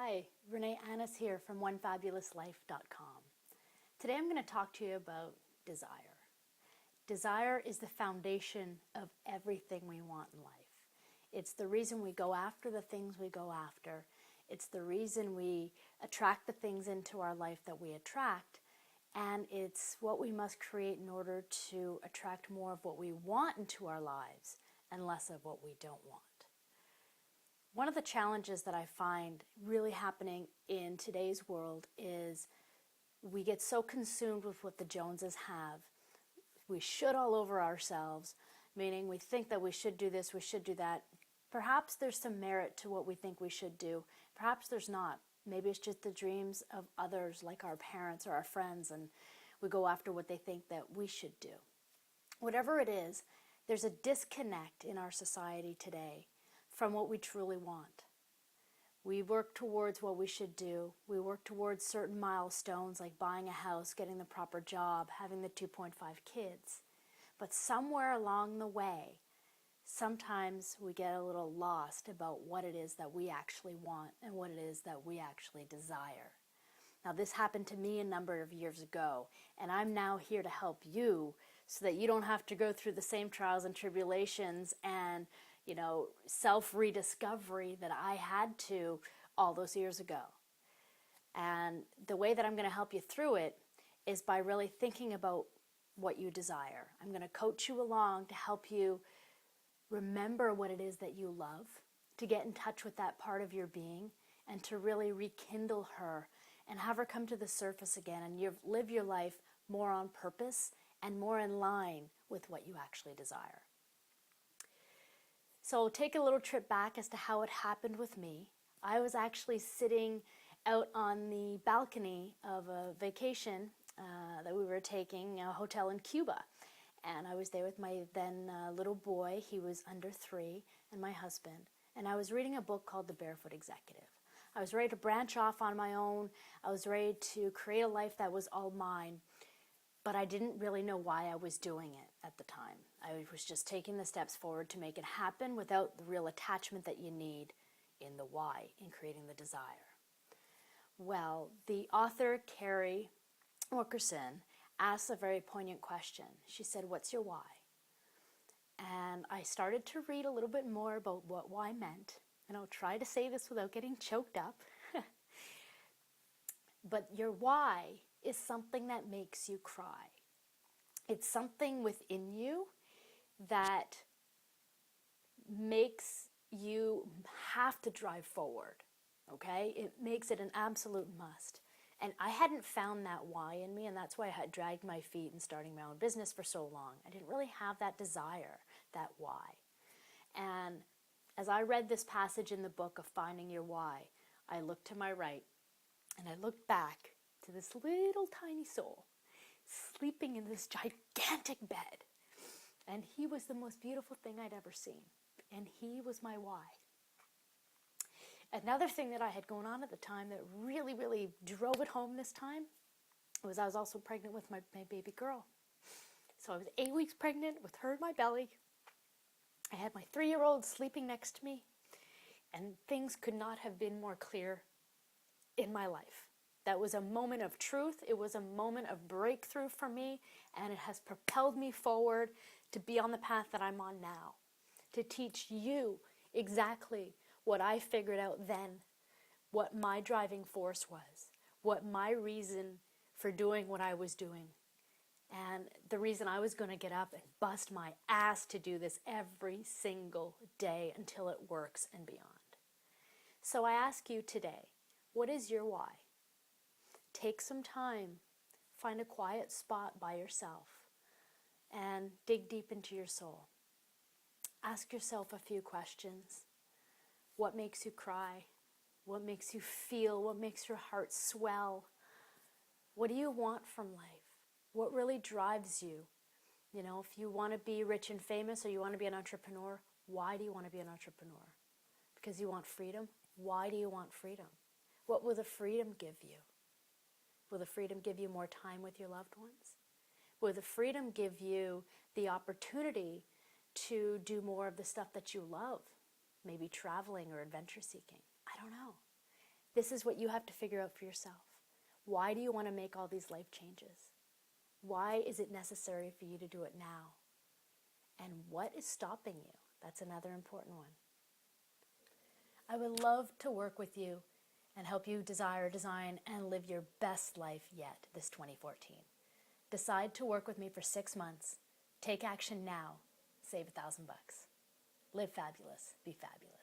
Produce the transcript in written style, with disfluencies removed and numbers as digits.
Hi, Renee Annis here from OneFabulousLife.com. Today I'm going to talk to you about desire. Desire is the foundation of everything we want in life. It's the reason we go after the things we go after. It's the reason we attract the things into our life that we attract. And it's what we must create in order to attract more of what we want into our lives and less of what we don't want. One of the challenges that I find really happening in today's world is we get so consumed with what the Joneses have. We should all over ourselves, meaning we think that we should do this, we should do that. Perhaps there's some merit to what we think we should do. Perhaps there's not. Maybe it's just the dreams of others like our parents or our friends, and we go after what they think that we should do. Whatever it is, there's a disconnect in our society today from what we truly want. We work towards what we should do. We work towards certain milestones like buying a house, getting the proper job, having the 2.5 kids. But somewhere along the way, sometimes we get a little lost about what it is that we actually want and what it is that we actually desire. Now, this happened to me a number of years ago, and I'm now here to help you so that you don't have to go through the same trials and tribulations and self-rediscovery that I had to all those years ago. And the way that I'm going to help you through it is by really thinking about what you desire. I'm going to coach you along to help you remember what it is that you love, to get in touch with that part of your being, and to really rekindle her and have her come to the surface again and live your life more on purpose and more in line with what you actually desire. So take a little trip back as to how it happened with me. I was actually sitting out on the balcony of a vacation that we were taking, a hotel in Cuba. And I was there with my then little boy, he was under 3, and my husband. And I was reading a book called The Barefoot Executive. I was ready to branch off on my own. I was ready to create a life that was all mine. But I didn't really know why I was doing it at the time. I was just taking the steps forward to make it happen without the real attachment that you need in the why, in creating the desire. Well, the author, Carrie Wilkerson, asked a very poignant question. She said, "What's your why?" And I started to read a little bit more about what why meant. And I'll try to say this without getting choked up. But your why is something that makes you cry. It's something within you that makes you have to drive forward, okay? It makes it an absolute must. And I hadn't found that why in me, and that's why I had dragged my feet in starting my own business for so long. I didn't really have that desire, that why. And as I read this passage in the book of Finding Your Why, I looked to my right, and I looked back to this little tiny soul sleeping in this gigantic bed. And he was the most beautiful thing I'd ever seen. And he was my why. Another thing that I had going on at the time that really, really drove it home this time was I was also pregnant with my baby girl. So I was 8 weeks pregnant with her in my belly. I had my 3-year-old sleeping next to me. And things could not have been more clear in my life. That was a moment of truth. It was a moment of breakthrough for me, and it has propelled me forward to be on the path that I'm on now, to teach you exactly what I figured out then, what my driving force was, what my reason for doing what I was doing, and the reason I was going to get up and bust my ass to do this every single day until it works and beyond. So I ask you today, what is your why? Take some time, find a quiet spot by yourself, and dig deep into your soul. Ask yourself a few questions. What makes you cry? What makes you feel? What makes your heart swell? What do you want from life? What really drives you? You know, if you want to be rich and famous or you want to be an entrepreneur, why do you want to be an entrepreneur? Because you want freedom? Why do you want freedom? What will the freedom give you? Will the freedom give you more time with your loved ones? Will the freedom give you the opportunity to do more of the stuff that you love? Maybe traveling or adventure seeking. I don't know. This is what you have to figure out for yourself. Why do you want to make all these life changes? Why is it necessary for you to do it now? And what is stopping you? That's another important one. I would love to work with you and help you desire, design, and live your best life yet this 2014. Decide to work with me for 6 months. Take action now. Save $1,000. Live fabulous. Be fabulous.